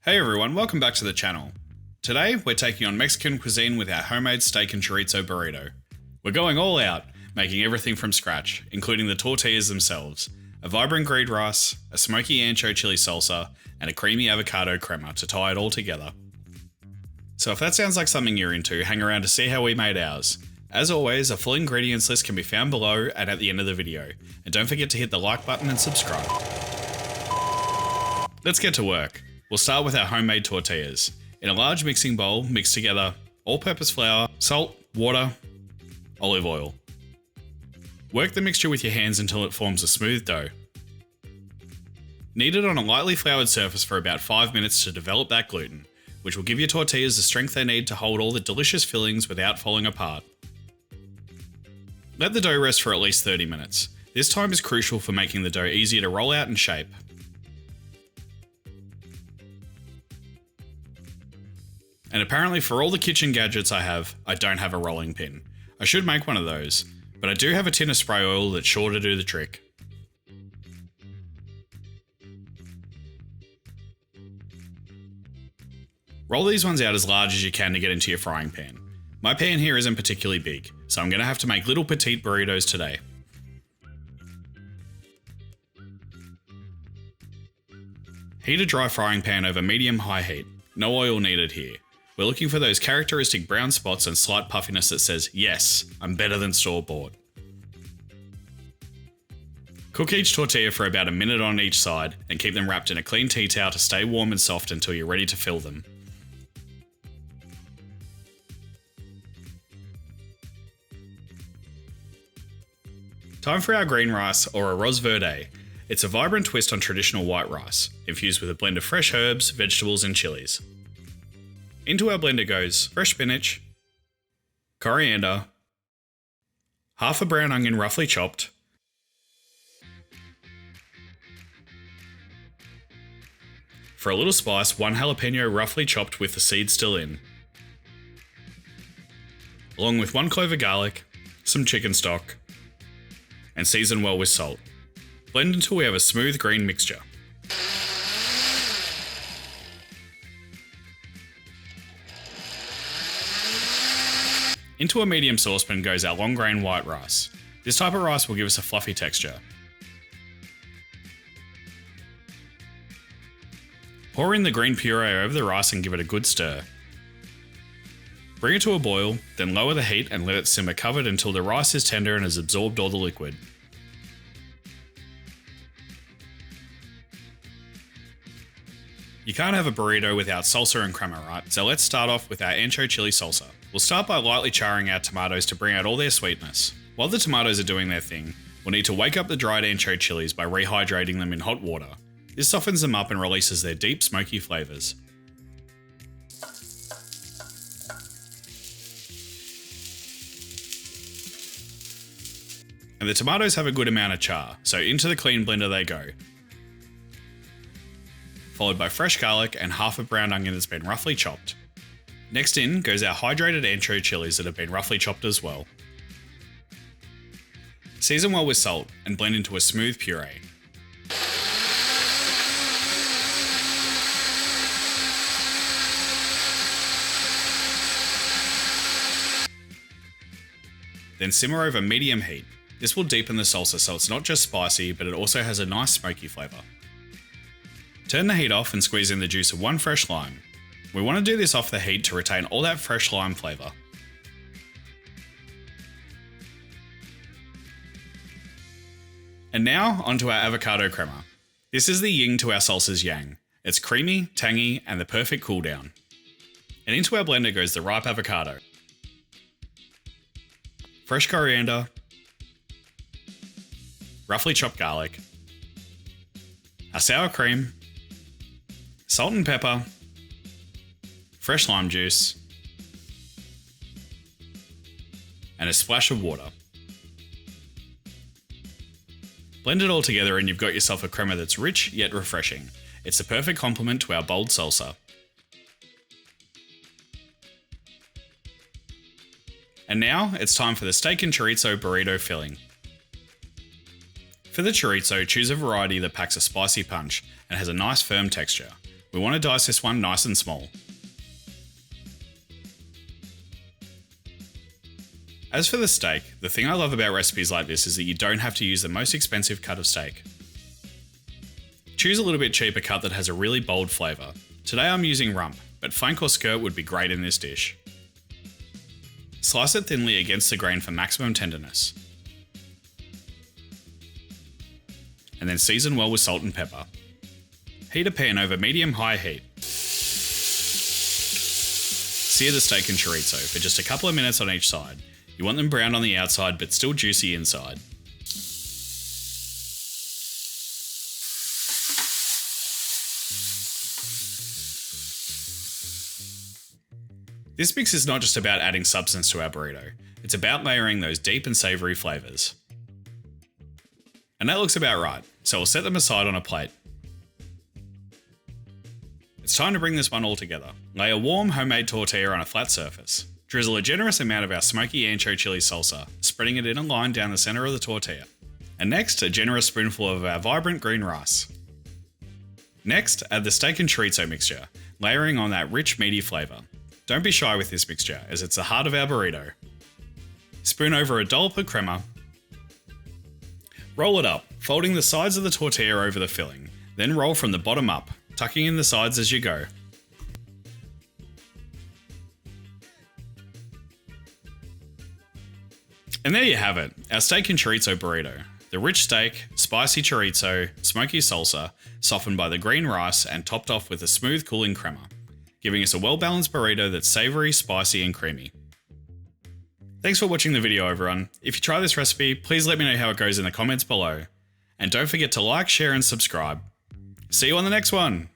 Hey everyone, welcome back to the channel. Today, we're taking on Mexican cuisine with our homemade steak and chorizo burrito. We're going all out, making everything from scratch, including the tortillas themselves, a vibrant green rice, a smoky Ancho chili salsa, and a creamy avocado crema to tie it all together. So if that sounds like something you're into, hang around to see how we made ours. As always, a full ingredients list can be found below and at the end of the video. And don't forget to hit the like button and subscribe. Let's get to work. We'll start with our homemade tortillas. In a large mixing bowl, mix together all-purpose flour, salt, water, olive oil. Work the mixture with your hands until it forms a smooth dough. Knead it on a lightly floured surface for about 5 minutes to develop that gluten, which will give your tortillas the strength they need to hold all the delicious fillings without falling apart. Let the dough rest for at least 30 minutes. This time is crucial for making the dough easier to roll out and shape. And apparently for all the kitchen gadgets I have, I don't have a rolling pin. I should make one of those, but I do have a tin of spray oil that's sure to do the trick. Roll these ones out as large as you can to get into your frying pan. My pan here isn't particularly big, so I'm going to have to make little petite burritos today. Heat a dry frying pan over medium-high heat. No oil needed here. We're looking for those characteristic brown spots and slight puffiness that says, yes, I'm better than store-bought. Cook each tortilla for about a minute on each side and keep them wrapped in a clean tea towel to stay warm and soft until you're ready to fill them. Time for our green rice, or Arroz Verde. It's a vibrant twist on traditional white rice, infused with a blend of fresh herbs, vegetables and chilies. Into our blender goes fresh spinach, coriander, half a brown onion roughly chopped, for a little spice, 1 jalapeno roughly chopped with the seeds still in, along with 1 clove of garlic, some chicken stock, and season well with salt. Blend until we have a smooth green mixture. Into a medium saucepan goes our long grain white rice. This type of rice will give us a fluffy texture. Pour in the green puree over the rice and give it a good stir. Bring it to a boil, then lower the heat and let it simmer covered until the rice is tender and has absorbed all the liquid. You can't have a burrito without salsa and crema, right? So let's start off with our Ancho chili salsa. We'll start by lightly charring our tomatoes to bring out all their sweetness. While the tomatoes are doing their thing, we'll need to wake up the dried Ancho chilies by rehydrating them in hot water. This softens them up and releases their deep, smoky flavours. And the tomatoes have a good amount of char, so into the clean blender they go. Followed by fresh garlic and half a brown onion that's been roughly chopped. Next in goes our hydrated Ancho chilies that have been roughly chopped as well. Season well with salt and blend into a smooth puree. Then simmer over medium heat. This will deepen the salsa so it's not just spicy, but it also has a nice smoky flavour. Turn the heat off and squeeze in the juice of 1 fresh lime. We want to do this off the heat to retain all that fresh lime flavour. And now onto our avocado crema. This is the yin to our salsa's yang. It's creamy, tangy, and the perfect cool down. And into our blender goes the ripe avocado, fresh coriander, roughly chopped garlic, our sour cream, salt and pepper, fresh lime juice, and a splash of water. Blend it all together and you've got yourself a crema that's rich yet refreshing. It's the perfect complement to our bold salsa. And now it's time for the steak and chorizo burrito filling. For the chorizo, choose a variety that packs a spicy punch and has a nice firm texture. We want to dice this one nice and small. As for the steak, the thing I love about recipes like this is that you don't have to use the most expensive cut of steak. Choose a little bit cheaper cut that has a really bold flavour. Today I'm using rump, but flank or skirt would be great in this dish. Slice it thinly against the grain for maximum tenderness. And then season well with salt and pepper. Heat a pan over medium-high heat. Sear the steak and chorizo for just a couple of minutes on each side. You want them brown on the outside but still juicy inside. This mix is not just about adding substance to our burrito, it's about layering those deep and savoury flavours. And that looks about right, so we'll set them aside on a plate. It's time to bring this one all together. Lay a warm homemade tortilla on a flat surface. Drizzle a generous amount of our smoky Ancho chili salsa, spreading it in a line down the centre of the tortilla. And next, a generous spoonful of our vibrant green rice. Next, add the steak and chorizo mixture, layering on that rich meaty flavour. Don't be shy with this mixture, as it's the heart of our burrito. Spoon over a dollop of crema. Roll it up, folding the sides of the tortilla over the filling, then roll from the bottom up, tucking in the sides as you go. And there you have it, our steak and chorizo burrito. The rich steak, spicy chorizo, smoky salsa, softened by the green rice and topped off with a smooth cooling crema, giving us a well-balanced burrito that's savoury, spicy and creamy. Thanks for watching the video everyone. If you try this recipe, please let me know how it goes in the comments below. And don't forget to like, share and subscribe. See you on the next one!